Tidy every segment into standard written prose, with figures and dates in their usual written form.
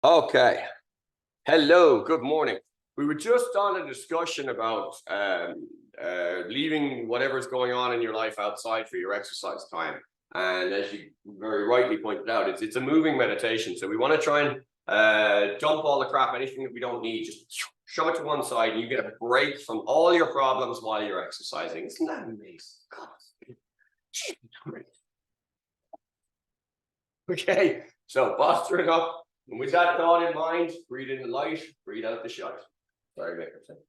Okay. Hello, good morning. We were just on a discussion about leaving whatever's going on in your life outside for your exercise time. And as you very rightly pointed out, it's a moving meditation. So we want to try and dump all the crap, anything that we don't need, just shove it to one side and you get a break from all your problems while you're exercising. Isn't that amazing? God. Okay, so posture it up. And with that thought in mind, breathe in the light, breathe out the shite. Sorry, make sense.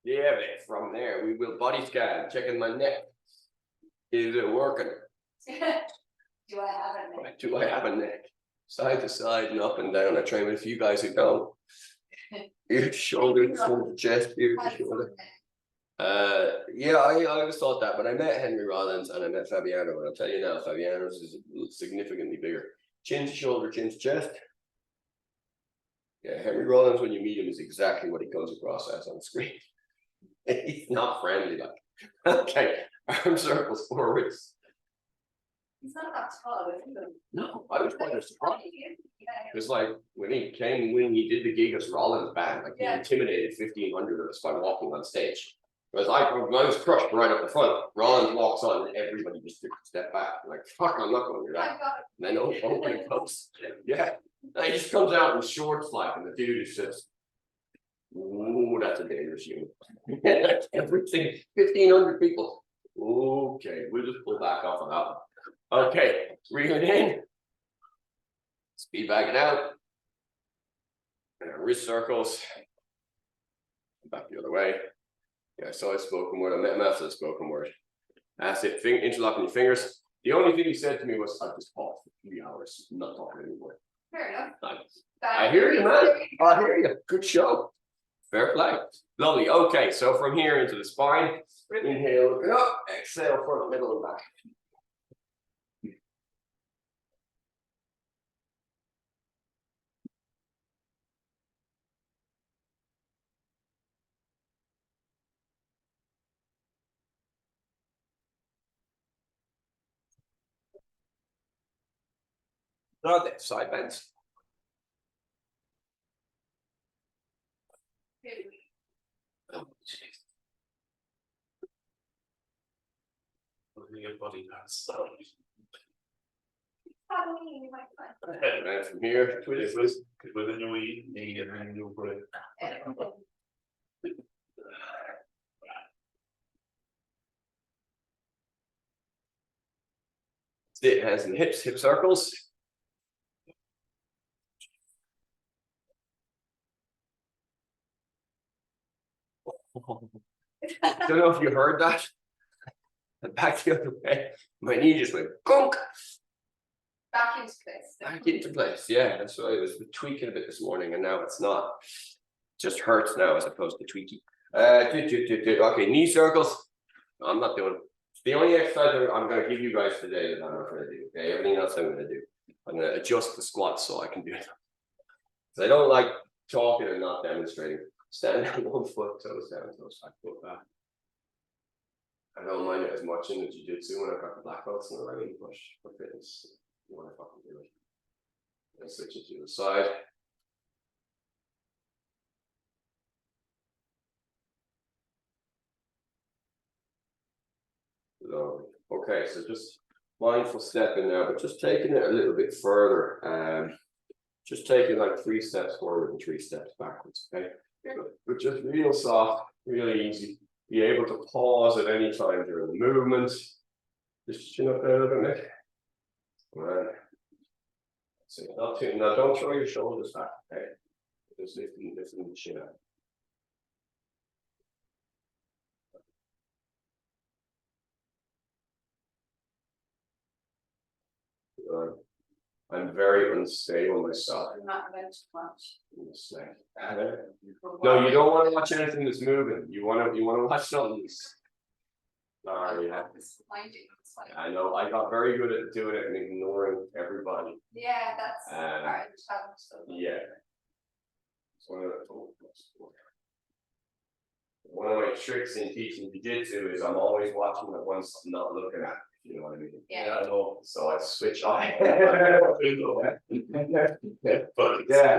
Yeah, man, from there, we will body scan, checking my neck. Is it working? Do I have a neck? Do I have a neck? Side to side and up and down. I train with a few guys who don't. Ear to shoulder, shoulder to chest, ear to shoulder. Yeah, I always thought that, but I met Henry Rollins and I met Fabiano, and I'll tell you now, Fabiano's is significantly bigger. Chin to shoulder, chin to chest. Yeah, Henry Rollins, when you meet him, is exactly what he comes across as on screen. He's not friendly, like. Okay, arm circles forwards. He's not that tall, is he? No, I was quite surprised. It's like when he did the gig as Rollins band, like he intimidated 1,500 of us by walking on stage. Whereas I was crushed right up the front. Rollins walks on and everybody just took a step back. Like, fuck, I'm not going to do that. And then opening comes. Yeah. And he just comes out in shorts like, and the dude is just, ooh, that's a dangerous unit. Everything, 1,500 people. Okay, we'll just pull back off of that one. Okay, reel it in. Speed back it out. And wrist circles. Back the other way. Yeah, so I spoken word. I met him after the spoken word. That's it. Interlocking your fingers. The only thing he said to me was, "I've just talked for 3 hours. I'm not talking anymore." Fair enough. Nice. I hear you, man. I hear you. Good show. Fair play. Lovely. Okay, so from here into the spine. Inhale, look it up. Exhale, front, middle, and back. Okay, side bends. Oh, jeez. Your body does so. And from here, twist. Because within your eat, you get a new break. Sit hands and hips, hip circles. Don't know if you heard that. Back the other way. My knee just went gunk. Back into place. Back into place. Yeah, that's why I was tweaking a bit this morning, and now it's not. It just hurts now as opposed to tweaky. Okay, knee circles. No, I'm not doing it. It's the only exercise I'm going to give you guys today that I'm not going to do. Okay, everything else I'm going to do. I'm going to adjust the squats so I can do it. Because I don't like talking and not demonstrating. Stand on 1 foot, toes down, toes back, foot back. I don't mind it as much in the jiu-jitsu when I've got the black belts in the running push for fitness. You want to fucking do it. And switch it to the side. Lovely. Okay, so just mindful stepping now, but just taking it a little bit further. Just taking like 3 steps forward and 3 steps backwards. Okay, but just real soft, really easy. Be able to pause at any time during the movement. Just chin up there a little bit, Nick. Right. So now don't throw your shoulders back. Okay, just lifting the chin up. I'm very unstable myself. I'm not about to watch. No, you don't want to watch anything that's moving. You want to watch something that's. Yeah. I know. I got very good at doing it and ignoring everybody. Yeah, that's hard. Yeah. So one of my tricks in teaching jiu-jitsu is I'm always watching the ones I'm not looking at, if you know what I mean. Yeah. I know, so I switch off. But yeah.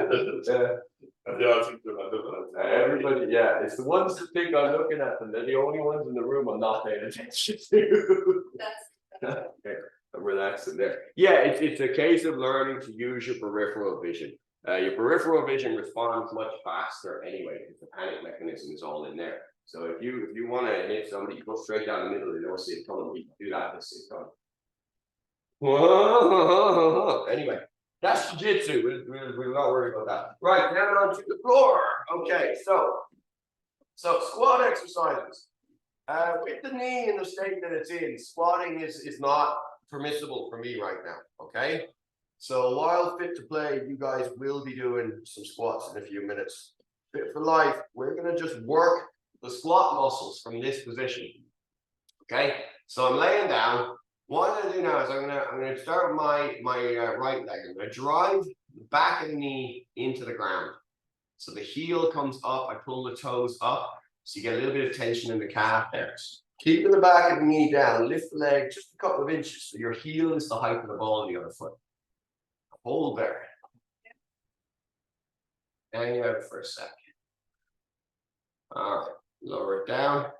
Everybody, yeah, it's the ones that think I'm looking at them, they're the only ones in the room I'm not paying attention to. That's. Okay, I'm relaxing there. Yeah, it's a case of learning to use your peripheral vision. Your peripheral vision responds much faster anyway, because the panic mechanism is all in there. So if you want to hit somebody, you go straight down the middle, you don't see it coming, you can do that, you see it coming. Whoa, anyway, that's jiu-jitsu. We're not worried about that. Right, down onto the floor. Okay, so squat exercises. With the knee in the state that it's in, squatting is not permissible for me right now. Okay, so while fit to play, you guys will be doing some squats in a few minutes. Fit for life, we're gonna just work the squat muscles from this position. Okay, so I'm laying down. What I'm gonna do now is I'm gonna start with my right leg. I'm gonna drive the back of the knee into the ground. So the heel comes up, I pull the toes up, so you get a little bit of tension in the calf there. Keeping the back of the knee down, lift the leg just a couple of inches, so your heel is the height of the ball of the other foot. Hold there. Hang out for a second. All right, lower it down.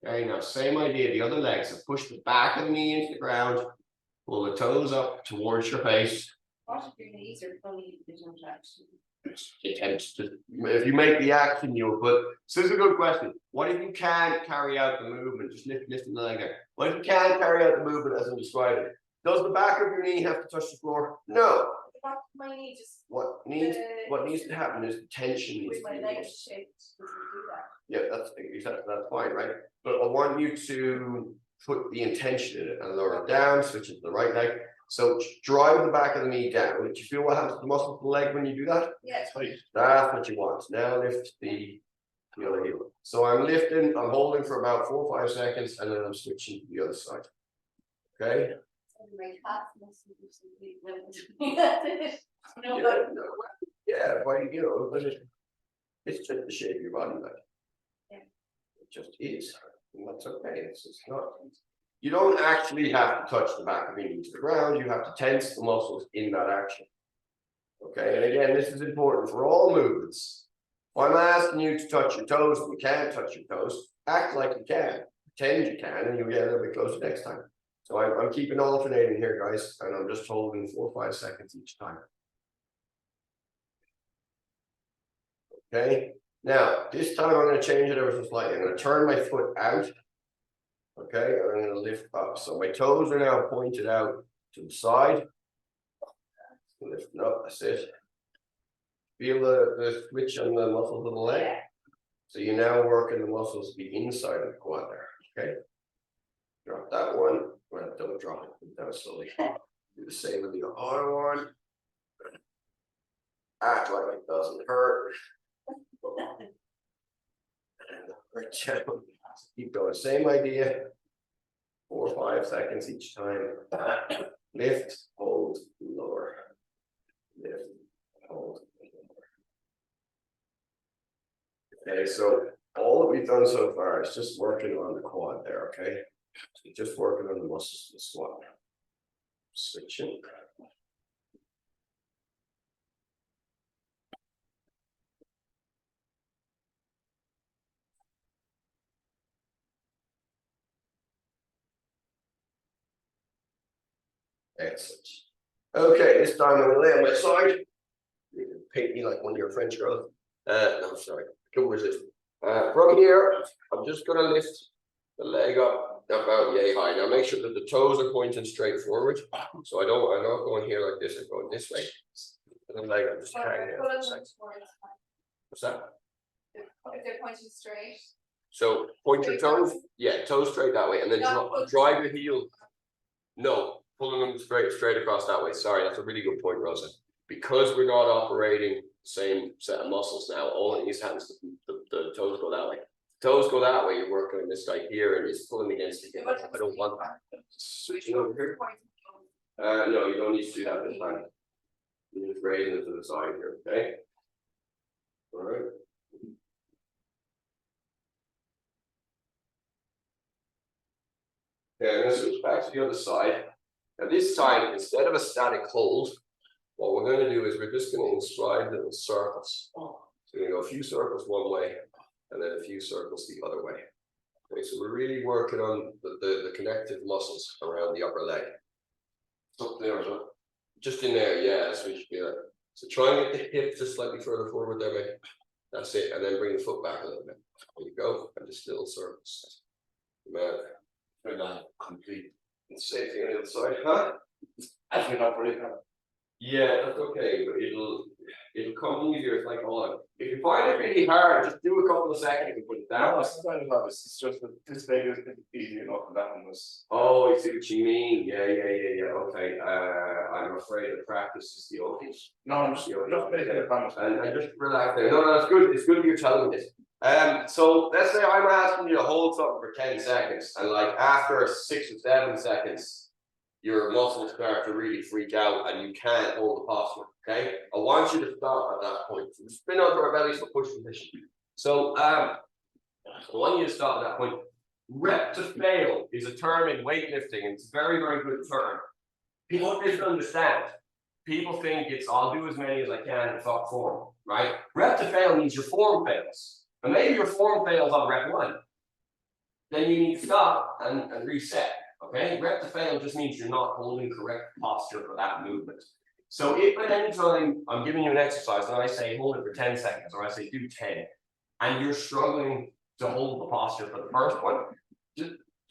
Okay, now same idea, the other leg, so push the back of the knee into the ground, pull the toes up towards your face. What if your knees are fully vision traction? If you make the action, you'll put. So this is a good question. What if you can't carry out the movement? Just lifting the leg there. What if you can't carry out the movement as I'm describing? Does the back of your knee have to touch the floor? No. The back of my knee just. What needs to happen is tension needs With to my be legs released. shaped, does it do that? Yeah, that's fine, right? But I want you to put the intention in it and lower it down, switch it to the right leg. So drive the back of the knee down. Do you feel what happens to the muscle of the leg when you do that? Yes. That's what you want. Now lift the other heel. So I'm lifting, I'm holding for about 4 or 5 seconds, and then I'm switching to the other side. Okay? My calf muscle is really Yeah, but you know, it's just the shape of your body, like. Yeah. It just is. And that's okay. It's not. You don't actually have to touch the back of your knee to the ground, you have to tense the muscles in that action. Okay, and again, this is important for all movements. If I'm asking you to touch your toes and you can't touch your toes, act like you can, pretend you can, and you'll get a little bit closer next time. So I'm keeping alternating here, guys, and I'm just holding 4 or 5 seconds each time. Okay, now this time I'm going to change it ever so slightly. I'm going to turn my foot out. Okay, and I'm going to lift up. So my toes are now pointed out to the side. Lifting up, that's it. Feel the switch on the muscles of the leg. Yeah. So you're now working the muscles the inside of the quad there. Okay. Drop that one. Well, don't drop it. Put it down slowly. Do the same with the other one. Act like it doesn't hurt. And right down. Keep going. Same idea. 4 or 5 seconds each time. Lift, hold, lower. Lift, hold, lower. Okay, so all that we've done so far is just working on the quad there, okay? So just working on the muscles of the squat. Switching. Excellent. Okay, this time I'm gonna lay on my side. You can paint me like one of your French girls. No, sorry. Come with it. From here, I'm just gonna lift the leg up about yay high. Now make sure that the toes are pointing straight forward. So I'm not going here like this, I'm going this way. And the leg, I'm just hanging out for a second. What's that? If they're pointing straight. So point your toes, yeah, toes straight that way, and then drive your heel. No, pulling them straight across that way. Sorry, that's a really good point, Rosa. Because we're not operating the same set of muscles now, all that needs to happen is the toes go that way. Toes go that way, you're working on this guy here and he's pulling against you. I don't want that. Switching over here. No, you don't need to do that this time. You just raise it to the side here, okay? All right. Okay, I'm gonna switch back to the other side. Now this time, instead of a static hold, what we're gonna do is we're just gonna inscribe little circles. So we're gonna go a few circles one way, and then a few circles the other way. Okay, so we're really working on the connective muscles around the upper leg. Up there, just in there, yeah, that's what you should do. So try and get the hip just slightly further forward there, mate. That's it, and then bring the foot back a little bit. There you go, and just little circles. Man, We're not complete. same thing on the other side, huh? Actually, not really. Yeah, that's okay, but it'll come easier. It's like all. If you find it really hard, just do a couple of seconds and put it No, down. it's not about this. It's just that this baby is easy enough, and that one was. Oh, I see what you mean. Yeah. Okay. I'm afraid the practice is the only. No, I'm just making a promise. And just relax there. No, that's good. It's good you're telling me this. So let's say I'm asking you to hold something for 10 seconds, and like after 6 or 7 seconds, your muscles start to really freak out and you can't hold the posture. Okay, I want you to stop at that point. So spin onto our bellies for push position. So I want you to stop at that point. Rep to fail is a term in weightlifting, and it's a very, very good term. People misunderstand. People think it's I'll do as many as I can in top form, right? Rep to fail means your form fails. And maybe your form fails on rep 1. Then you need to stop and reset. Okay, rep to fail just means you're not holding correct posture for that movement. So if at any time I'm giving you an exercise and I say hold it for 10 seconds, or I say do 10, and you're struggling to hold the posture for the first one,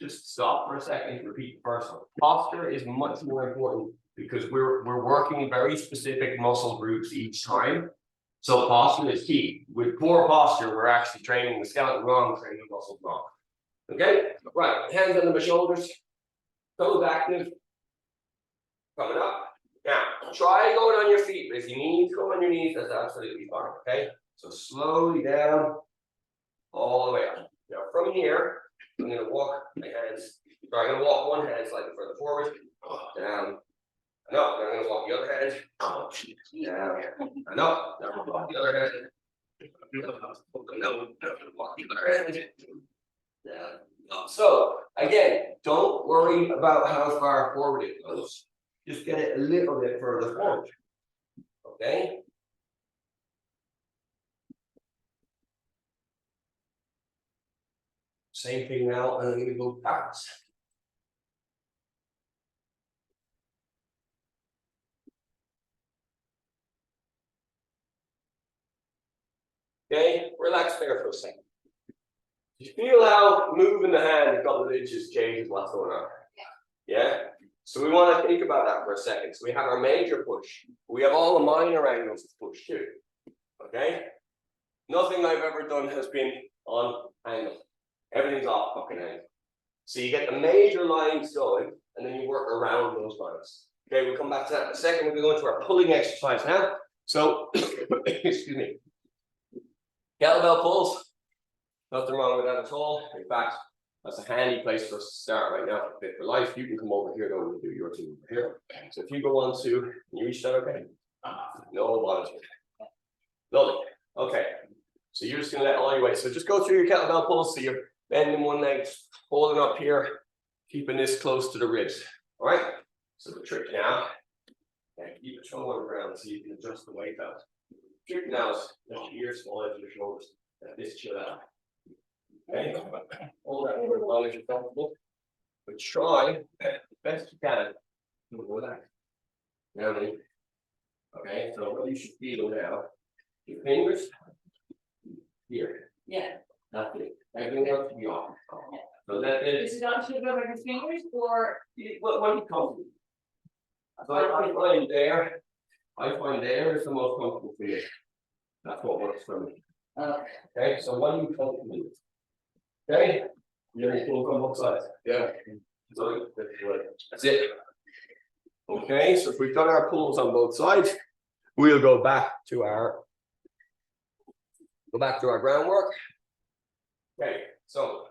just stop for a second and repeat the first one. Posture is much more important because we're working very specific muscle groups each time. So posture is key. With poor posture, we're actually training the skeleton wrong, training the muscles wrong. Okay, right, hands under my shoulders. Toes active. Coming up. Now, try going on your feet. If you need to go on your knees, that's absolutely fine. Okay? So slowly down, all the way up. Now, from here, I'm going to walk my hands. Sorry, I'm going to walk one hand slightly further forward, down, and up. Then I'm going to walk the other hand, down, and up. Now, walk the other hand. Walk the other hand, down. So again, don't worry about how far forward it goes. Just get it a little bit further forward. Okay. Same thing now, and I'm going to go backwards. Okay, relax there for a second. You feel how moving the hand a couple of inches changes what's going on? Yeah? So we want to think about that for a second. So we have our major push. We have all the minor angles to push too. Okay? Nothing I've ever done has been on angle. Everything's off fucking angle. So you get the major lines going, and then you work around those lines. Okay, we'll come back to that in a second. We're going to go into our pulling exercise now. So, excuse me. Kettlebell pulls. Nothing wrong with that at all. In fact, that's a handy place for us to start right now for Fit for Life. You can come over here though and do your thing over here. So if you go on to, can you reach that okay? No bottom. Lovely. Okay. So you're just gonna let all your weight. So just go through your kettlebell pulls. So you're bending one leg, holding up here, keeping this close to the ribs. All right. So the trick now, keep your toe on the ground so you can adjust the weight out. Trick now is lift your ears, fall into your shoulders. Let this chill out. Okay, hold that for as long as you're comfortable, but try the best you can to relax. Now then, okay, so what you should feel now, your fingers here. Yeah. That's it. Everything else will be off. So that is Is it on to the back of your fingers or? what you comfortable. So I find there is the most comfortable for you. That's what works for me. Okay, so what are you comfortable with? Okay, you're going to pull from both sides. Yeah. So that's it. Okay, so if we've done our pulls on both sides, we'll go back to our groundwork. Okay, so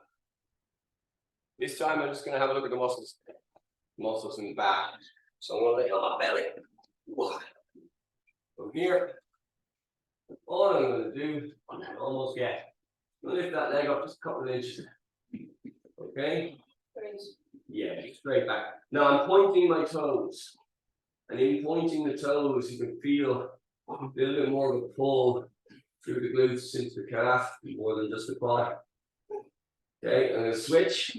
this time I'm just going to have a look at the muscles in the back. So I'm going to lay on my belly. From here, all I'm going to do, I can almost get. Lift that leg up just a couple of inches. Okay. Yeah, straight back. Now I'm pointing my toes. And in pointing the toes, you can feel a little bit more of a pull through the glutes into the calf, more than just the quad. Okay, I'm going to switch.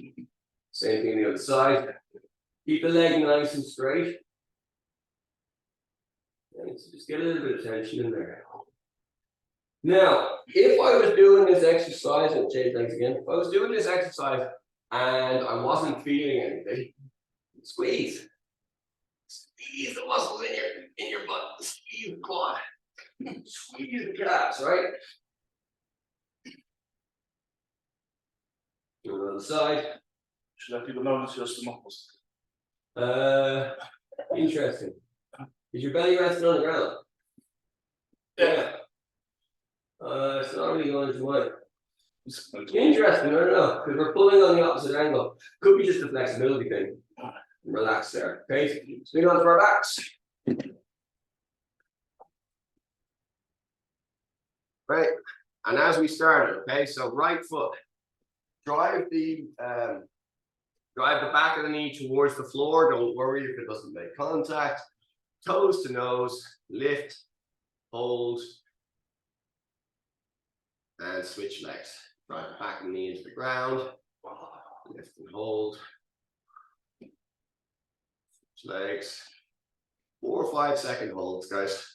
Same thing on the other side. Keep the leg nice and straight. And so just get a little bit of tension in there. Now, if I was doing this exercise, and change legs again, if I was doing this exercise and I wasn't feeling anything, squeeze. Squeeze the muscles in your butt. Squeeze the quad. Squeeze the calves, right? Do it on the side. Should let people know it's just the muscles. Interesting. Is your belly resting on the ground? Yeah. It's not really going to work. Interesting, I don't know, because we're pulling on the opposite angle. Could be just a flexibility thing. Relax there. Okay, swing on to our backs. Right, and as we started, okay, so right foot, drive the back of the knee towards the floor. Don't worry if it doesn't make contact. Toes to nose, lift, hold, and switch legs. Drive the back of the knee into the ground, lift and hold. Switch legs. 4 or 5 second holds, guys.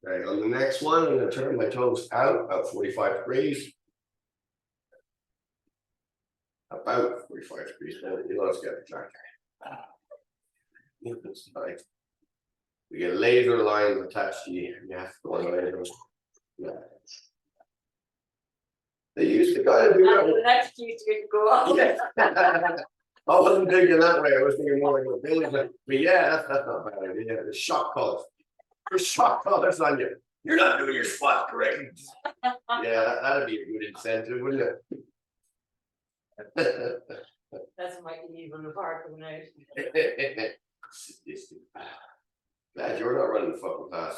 Okay, on the next one, I'm going to turn my toes out about 45 degrees. About 45 degrees. You let's get it back. Right. We get laser lines attached to you. You have to go on the lasers. Yeah. They used to kind of do that. The next used to go on. Yeah. I wasn't thinking that way. I was thinking more like a village. But yeah, that's not a bad idea. The shock collars. There's shock collars on you. You're not doing your squat correctly. Yeah, that'd be a good incentive, wouldn't it? That's my even apart from now. Glad you're not running the fucking class.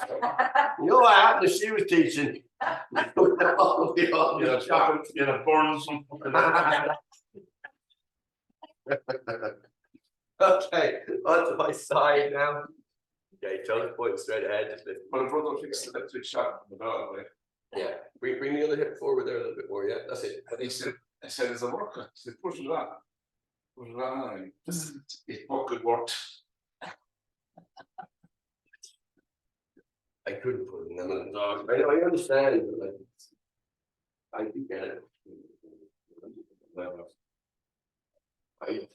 You know what happened if she was teaching? Chocolate, burn something. Okay, onto my side now. Okay, toes pointing straight ahead. Just lift. But if we're going to fix the electric shock, Yeah, bring the other hip forward there a little bit more. Yeah, that's it. I said it's a work. I said push it on. Push it on. It fucking worked. I couldn't put them in the dog. I know, I understand, but like, I do get it.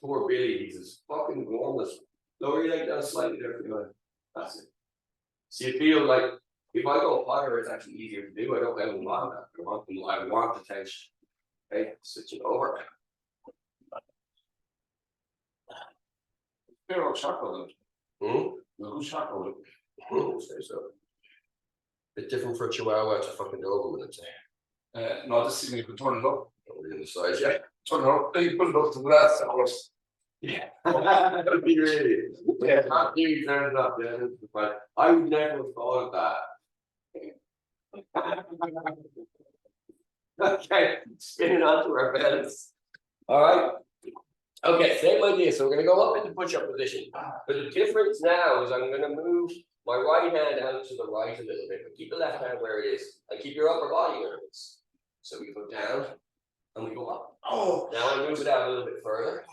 Poor Billy, he's as fucking enormous. Lower your leg down slightly there. That's it. So you feel like if I go higher, it's actually easier to do. I don't want that. I want the tension. Okay, switch it over. Fair old chocolate. Hmm? No chocolate. Say so. Bit different for a Chihuahua to fucking Doberman, I'd say. No, this thing you can turn it up. Over on the side, yeah. Turn it up. You put it up to the glass, of course. Yeah. That'd be really. Yeah, not you turn it up. Yeah, but I would never have thought of that. Okay, spinning onto our bellies. All right. Okay, same idea. So we're going to go up into push-up position. But the difference now is I'm going to move my right hand out to the right a little bit, but keep the left hand where it is, and keep your upper body where it is. So we go down and we go up. Oh, now I move it out a little bit further.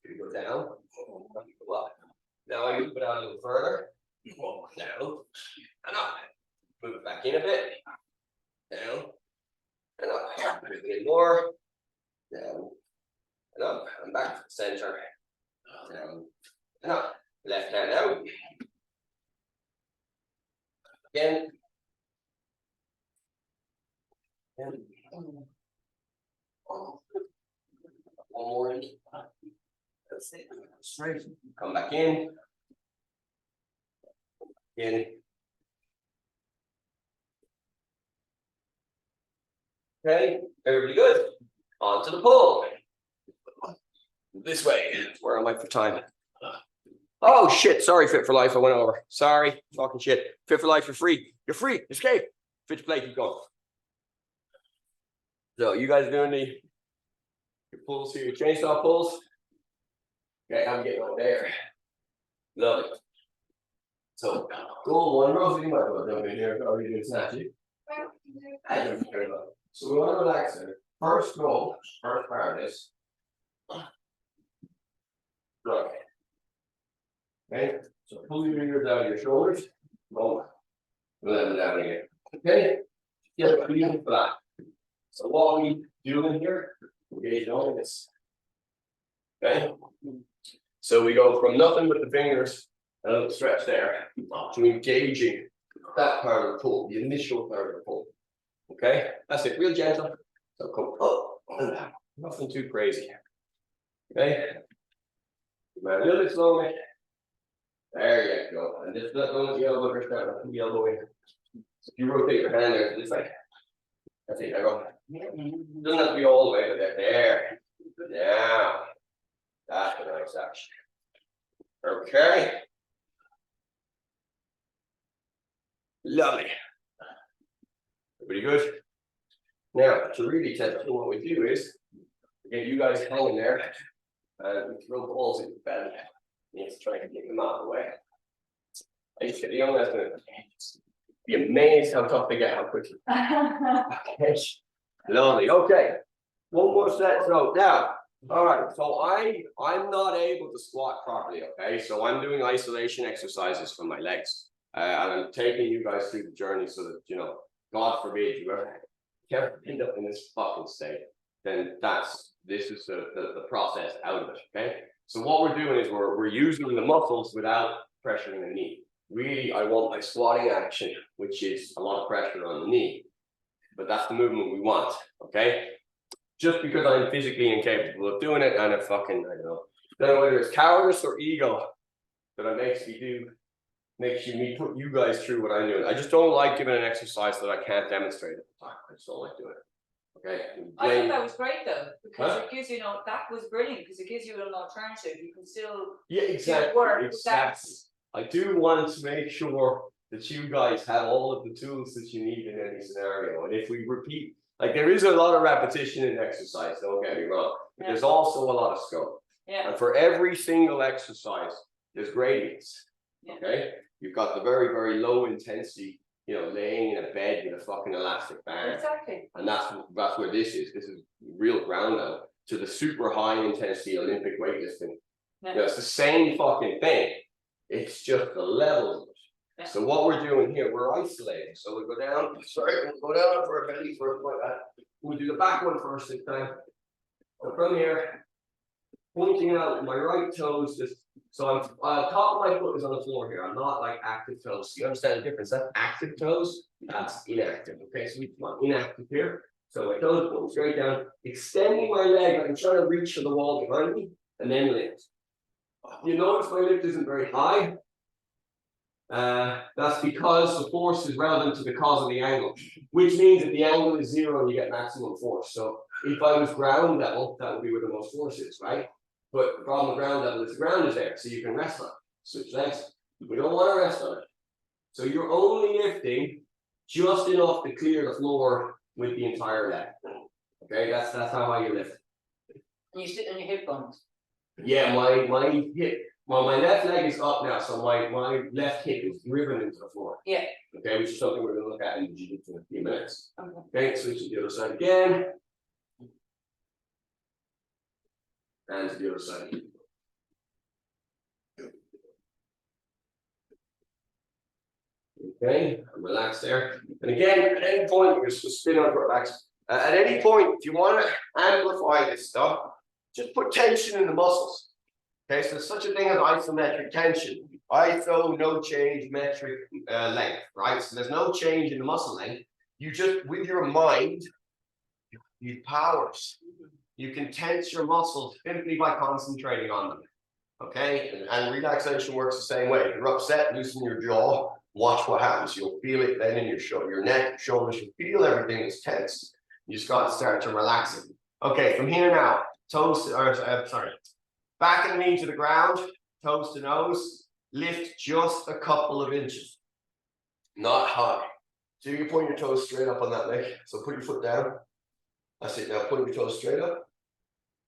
We go down and we go up. Now I move it out a little further. Down and up. Move it back in a bit. Down and up. Move it in more. Down and up. And back to the center. Down and up. Left hand out. Again. And one more in. That's it. Straight. Come back in. In. Okay, everybody good? On to the pull. This way. Where am I for time? Oh shit! Sorry, Fit for Life. I went over. Sorry, fucking shit. Fit for Life, you're free. You're free. Escape. Fit to play. Keep going. So you guys are doing your pulls here, your chainsaw pulls. Okay, I'm getting on there. Lovely. So goal one, Rosie, you might go down in here. Are you doing snatchy? So we want to relax there. First goal, first part of this. Right. Okay, so pull your ears out of your shoulders. Boom. Let them down again. Okay, get a feeling for that. So what we doing here, engage on this. Okay, so we go from nothing with the fingers, a little stretch there, to engaging that part of the pull, the initial part of the pull. Okay, that's it, real gentle. So come up and down, nothing too crazy. Okay, a little bit slowly. There you go, and just let go of the elbow first down, put the elbow in. So if you rotate your hand there to this side, that's it, there you go. Doesn't have to be all the way, but there. Now, that's a nice action. Okay. Lovely. Pretty good. Now, to really test what we do is get you guys hanging there and we throw balls in your belly. You have to try and get them out of the way. I used to get the young guys to be amazed how tough they get, how quickly. Okay. Lovely. Okay. One more set. So now, all right. So I'm not able to squat properly. Okay. So I'm doing isolation exercises for my legs. And I'm taking you guys through the journey so that, you know, God forbid you ever end up in this fucking state, then this is the process out of it. Okay. So what we're doing is we're using the muscles without pressuring the knee. Really, I want my squatting action, which is a lot of pressure on the knee, but that's the movement we want. Okay. Just because I'm physically incapable of doing it, and I don't know whether it's cowardice or ego that makes me put you guys through what I'm doing. I just don't like giving an exercise that I can't demonstrate at the time. I just don't like doing it. Okay. I think that was great though, because it gives you, that was brilliant because it gives you an alternative. You can still exactly. Work exactly. I do want to make sure that you guys have all of the tools that you need in any scenario. And if we repeat, like there is a lot of repetition in exercise, don't get me wrong, but there's also a lot of scope. Yeah. And for every single exercise, there's gradients. Yeah. Okay. You've got the very, very low intensity, you know, laying in a bed with a fucking elastic band. Exactly. And that's where this is. This is real ground now to the super high intensity Olympic weightlifting. Yeah. You know, it's the same fucking thing. It's just the levels of it. Yeah. So what we're doing here, we're isolating. So we'll go down, we'll go down for a belly first like that. We'll do the back one first this time. So from here, pointing out my right toes, just so I'm top of my foot is on the floor here. I'm not like active toes. You understand the difference? That's active toes, that's inactive. Okay, so we want inactive here. So my toes going straight down, extending my leg, I'm trying to reach for the wall behind me, and then lift. You notice my lift isn't very high. That's because the force is relevant to the cause of the angle, which means if the angle is 0, you get maximum force. So if I was ground level, that would be where the most force is, right? But the problem with ground level is the ground is there, so you can rest on it. Switch legs. We don't want to rest on it. So you're only lifting just enough to clear the floor with the entire leg. Okay, that's how high you lift. And you sit on your hip bones. Yeah, my hip. Well, my left leg is up now, so my left hip is driven into the floor. Yeah. Okay, which is something we're going to look at in jiu-jitsu in a few minutes. Okay, switch to the other side again. And to the other side. Okay, relax there. And again, at any point, we're just spin out, relax. At any point, if you want to amplify this stuff, just put tension in the muscles. Okay, so there's such a thing as isometric tension. Iso, no change, metric length, right? So there's no change in the muscle length. You just, with your mind, these powers, you can tense your muscles simply by concentrating on them. Okay, and relaxation works the same way. If you're upset, loosen your jaw. Watch what happens. You'll feel it then in your neck, shoulders. You feel everything is tense. You just got to start to relax it. Okay, from here now, toes, Back of the knee to the ground, toes to nose, lift just a couple of inches, not high. So you point your toes straight up on that leg. So put your foot down. That's it. Now put your toes straight up.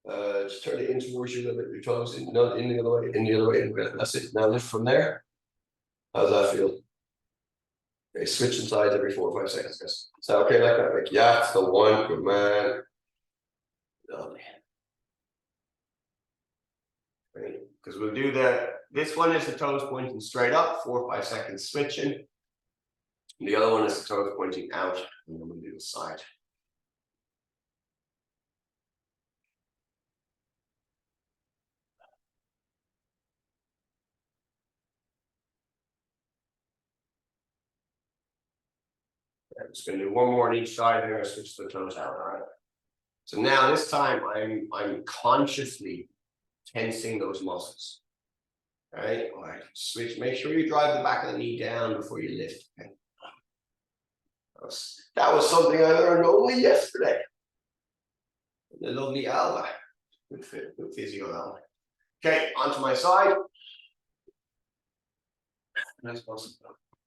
Just turn it in towards you a little bit. Your toes in the other way, in the other way. That's it. Now lift from there. How's that feel? Okay, switching sides every 4 or 5 seconds, guys. Is that okay like that? Like, yeah, it's the one. Good man. Lovely. Great. Because we'll do this one is the toes pointing straight up, 4 or 5 seconds switching. And the other one is the toes pointing out, and then we'll do the side. I'm just going to do one more on each side, and I'm going to switch the toes out. All right. So now this time I'm consciously tensing those muscles. All right. All right. Switch. Make sure you drive the back of the knee down before you lift. Okay. That was something I learned only yesterday. The lovely Alva. Good fit. Good physio Alva. Okay. Onto my side. Nice person.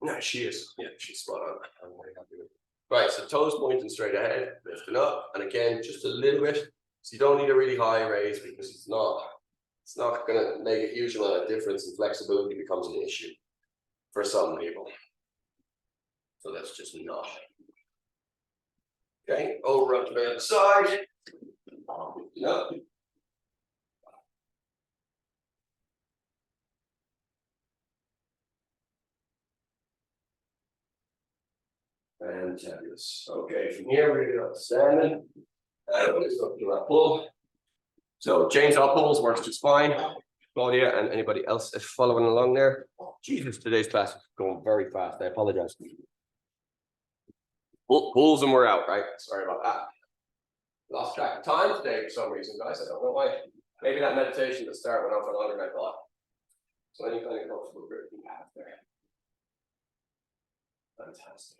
No, she is. Yeah, she's spot on. I'm very happy with it. Right, so toes pointing straight ahead, lifting up, and again, just a little bit. So you don't need a really high raise because it's not going to make a huge amount of difference, and flexibility becomes an issue for some people. So that's just not. Okay, over onto the other side. Lifting up. Fantabulous. Okay, from here we're going to go standing. Everybody's going to do that pull. So chainsaw pulls works just fine. Claudia and anybody else is following along there. Jesus, today's class is going very fast. I apologize. Pulls and we're out, right? Sorry about that. Lost track of time today for some reason, guys. I don't know why. Maybe that meditation at the start went on for longer than I thought. So any kind of comfortable grip you have there. Fantastic.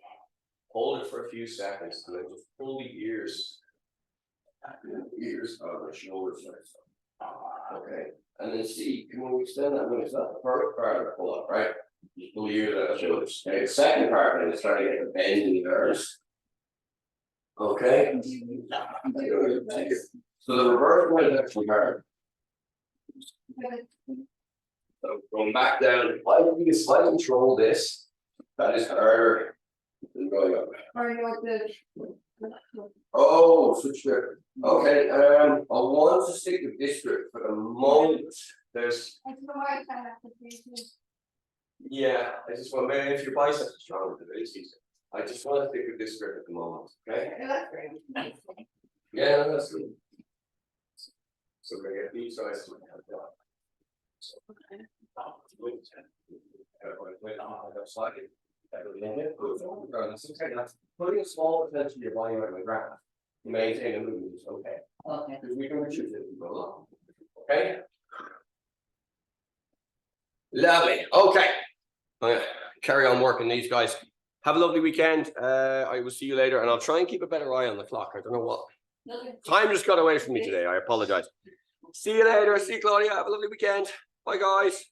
Hold it for a few seconds and then just pull the ears out of the shoulders. Okay. And then see, when we extend that, when it's not the perfect part of the pull up, right? Just pull the ears out of the shoulders. Okay, the second part then is trying to get the bend in the ears. Okay. So the reverse one is actually hard. So going back down, you can slightly control this. That is harder than going up. Oh, switch grip. Okay, I want to stick with this grip for the moment. There's. Yeah, I just want, maybe if your biceps are stronger, it's easier. I just want to stick with this grip at the moment. Okay. Yeah, that's good. So we're gonna get these guys to putting a small attention to your body weight on the ground to maintain a movement is okay. Okay. Because we can reduce it as we go along. Okay. Lovely. Okay. I'm gonna carry on working these guys. Have a lovely weekend. I will see you later, and I'll try and keep a better eye on the clock. I don't know what. Time just got away from me today. I apologize. See you later. See you, Claudia. Have a lovely weekend. Bye, guys.